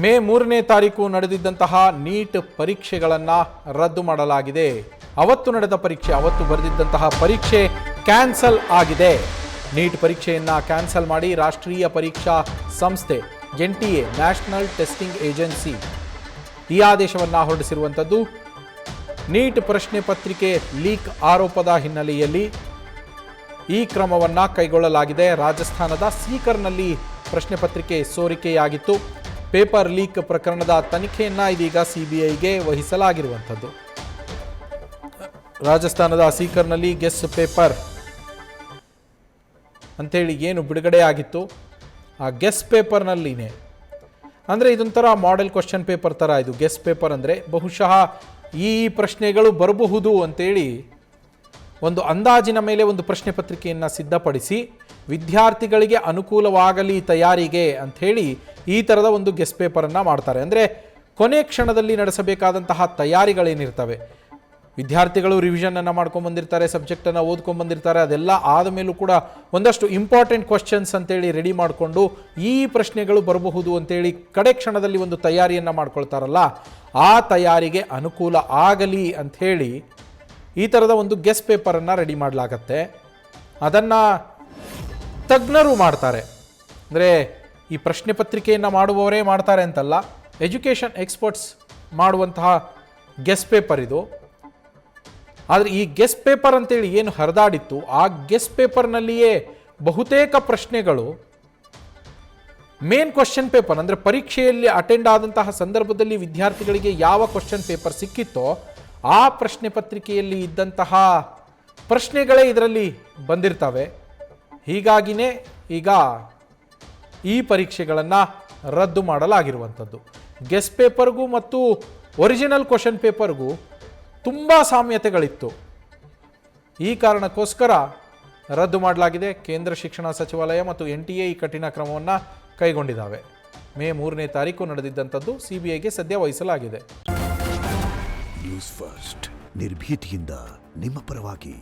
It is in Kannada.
ಮೇ 3ನೇ ತಾರೀಕು ನಡೆದಿದ್ದಂತಹ ನೀಟ್ ಪರೀಕ್ಷೆಗಳನ್ನು ರದ್ದು ಮಾಡಲಾಗಿದೆ. ಅವತ್ತು ನಡೆದ ಪರೀಕ್ಷೆ, ಅವತ್ತು ಬರೆದಿದ್ದಂತಹ ಪರೀಕ್ಷೆ ಕ್ಯಾನ್ಸಲ್ ಆಗಿದೆ. ನೀಟ್ ಪರೀಕ್ಷೆಯನ್ನು ಕ್ಯಾನ್ಸಲ್ ಮಾಡಿ ರಾಷ್ಟ್ರೀಯ ಪರೀಕ್ಷಾ ಸಂಸ್ಥೆ NTA ನ್ಯಾಷನಲ್ ಟೆಸ್ಟಿಂಗ್ ಏಜೆನ್ಸಿ ಈ ಆದೇಶವನ್ನು ಹೊರಡಿಸಿರುವಂಥದ್ದು. ನೀಟ್ ಪ್ರಶ್ನೆ ಪತ್ರಿಕೆ ಲೀಕ್ ಆರೋಪದ ಹಿನ್ನೆಲೆಯಲ್ಲಿ ಈ ಕ್ರಮವನ್ನು ಕೈಗೊಳ್ಳಲಾಗಿದೆ. ರಾಜಸ್ಥಾನದ ಸೀಕರ್ನಲ್ಲಿ ಪ್ರಶ್ನೆ ಪತ್ರಿಕೆ ಸೋರಿಕೆಯಾಗಿತ್ತು. ಪೇಪರ್ ಲೀಕ್ ಪ್ರಕರಣದ ತನಿಖೆಯನ್ನು ಇದೀಗ CBIಗೆ ವಹಿಸಲಾಗಿರುವಂಥದ್ದು. ರಾಜಸ್ಥಾನದ ಸೀಕರ್ನಲ್ಲಿ ಗೆಸ್ ಪೇಪರ್ ಅಂಥೇಳಿ ಏನು ಬಿಡುಗಡೆ ಆಗಿತ್ತು, ಆ ಗೆಸ್ ಪೇಪರ್ನಲ್ಲಿನೇ ಅಂದರೆ ಇದೊಂಥರ ಮಾಡೆಲ್ ಕ್ವಶನ್ ಪೇಪರ್ ಥರ ಇದು. ಗೆಸ್ ಪೇಪರ್ ಅಂದರೆ ಬಹುಶಃ ಈ ಪ್ರಶ್ನೆಗಳು ಬರಬಹುದು ಅಂತೇಳಿ ಒಂದು ಅಂದಾಜಿನ ಮೇಲೆ ಒಂದು ಪ್ರಶ್ನೆ ಪತ್ರಿಕೆಯನ್ನು ಸಿದ್ಧಪಡಿಸಿ ವಿದ್ಯಾರ್ಥಿಗಳಿಗೆ ಅನುಕೂಲವಾಗಲಿ ತಯಾರಿಗೆ ಅಂಥೇಳಿ ಈ ಥರದ ಒಂದು ಗೆಸ್ ಪೇಪರನ್ನು ಮಾಡ್ತಾರೆ. ಅಂದರೆ ಕೊನೆ ಕ್ಷಣದಲ್ಲಿ ನಡೆಸಬೇಕಾದಂತಹ ತಯಾರಿಗಳೇನಿರ್ತವೆ, ವಿದ್ಯಾರ್ಥಿಗಳು ರಿವಿಷನನ್ನು ಮಾಡ್ಕೊಂಬಂದಿರ್ತಾರೆ, ಸಬ್ಜೆಕ್ಟನ್ನು ಓದ್ಕೊಂಬಂದಿರ್ತಾರೆ, ಅದೆಲ್ಲ ಆದ ಮೇಲೂ ಕೂಡ ಒಂದಷ್ಟು ಇಂಪಾರ್ಟೆಂಟ್ ಕ್ವಶನ್ಸ್ ಅಂತೇಳಿ ರೆಡಿ ಮಾಡಿಕೊಂಡು ಈ ಪ್ರಶ್ನೆಗಳು ಬರಬಹುದು ಅಂತೇಳಿ ಕಡೆ ಕ್ಷಣದಲ್ಲಿ ಒಂದು ತಯಾರಿಯನ್ನು ಮಾಡ್ಕೊಳ್ತಾರಲ್ಲ, ಆ ತಯಾರಿಗೆ ಅನುಕೂಲ ಆಗಲಿ ಅಂಥೇಳಿ ಈ ಥರದ ಒಂದು ಗೆಸ್ ಪೇಪರನ್ನು ರೆಡಿ ಮಾಡಲಾಗತ್ತೆ. ಅದನ್ನು ತಜ್ಞರು ಮಾಡ್ತಾರೆ. ಅಂದರೆ ಈ ಪ್ರಶ್ನೆ ಪತ್ರಿಕೆಯನ್ನು ಮಾಡುವವರೇ ಮಾಡ್ತಾರೆ ಅಂತಲ್ಲ, ಎಜುಕೇಷನ್ ಎಕ್ಸ್ಪರ್ಟ್ಸ್ ಮಾಡುವಂತಹ ಗೆಸ್ ಪೇಪರ್ ಇದು. ಆದರೆ ಈ ಗೆಸ್ ಪೇಪರ್ ಅಂತೇಳಿ ಏನು ಹರಿದಾಡಿತ್ತು, ಆ ಗೆಸ್ ಪೇಪರ್ನಲ್ಲಿಯೇ ಬಹುತೇಕ ಪ್ರಶ್ನೆಗಳು ಮೇನ್ ಕ್ವಶನ್ ಪೇಪರ್ ಅಂದರೆ ಪರೀಕ್ಷೆಯಲ್ಲಿ ಅಟೆಂಡ್ ಆದಂತಹ ಸಂದರ್ಭದಲ್ಲಿ ವಿದ್ಯಾರ್ಥಿಗಳಿಗೆ ಯಾವ ಕ್ವಶನ್ ಪೇಪರ್ ಸಿಕ್ಕಿತ್ತೋ ಆ ಪ್ರಶ್ನೆ ಪತ್ರಿಕೆಯಲ್ಲಿ ಇದ್ದಂತಹ ಪ್ರಶ್ನೆಗಳೇ ಇದರಲ್ಲಿ ಬಂದಿರ್ತವೆ. ಹೀಗಾಗಿನೇ ಈಗ ಈ ಪರೀಕ್ಷೆಗಳನ್ನು ರದ್ದು ಮಾಡಲಾಗಿರುವಂಥದ್ದು. ಗೆಸ್ ಪೇಪರ್ಗೂ ಮತ್ತು ಒರಿಜಿನಲ್ ಕ್ವಶನ್ ಪೇಪರ್ಗೂ ತುಂಬ ಸಾಮ್ಯತೆಗಳಿತ್ತು. ಈ ಕಾರಣಕ್ಕೋಸ್ಕರ ರದ್ದು ಮಾಡಲಾಗಿದೆ. ಕೇಂದ್ರ ಶಿಕ್ಷಣ ಸಚಿವಾಲಯ ಮತ್ತು NTA ಈ ಕಠಿಣ ಕ್ರಮವನ್ನು ಕೈಗೊಂಡಿದ್ದಾವೆ. ಮೇ 3ನೇ ತಾರೀಕು ನಡೆದಿದ್ದಂಥದ್ದು CBIಗೆ ಸದ್ಯ ವಹಿಸಲಾಗಿದೆ. ನ್ಯೂಸ್ ಫಸ್ಟ್ ನಿರ್ಭೀತಿಯಿಂದ ನಿಮ್ಮ ಪರವಾಗಿ.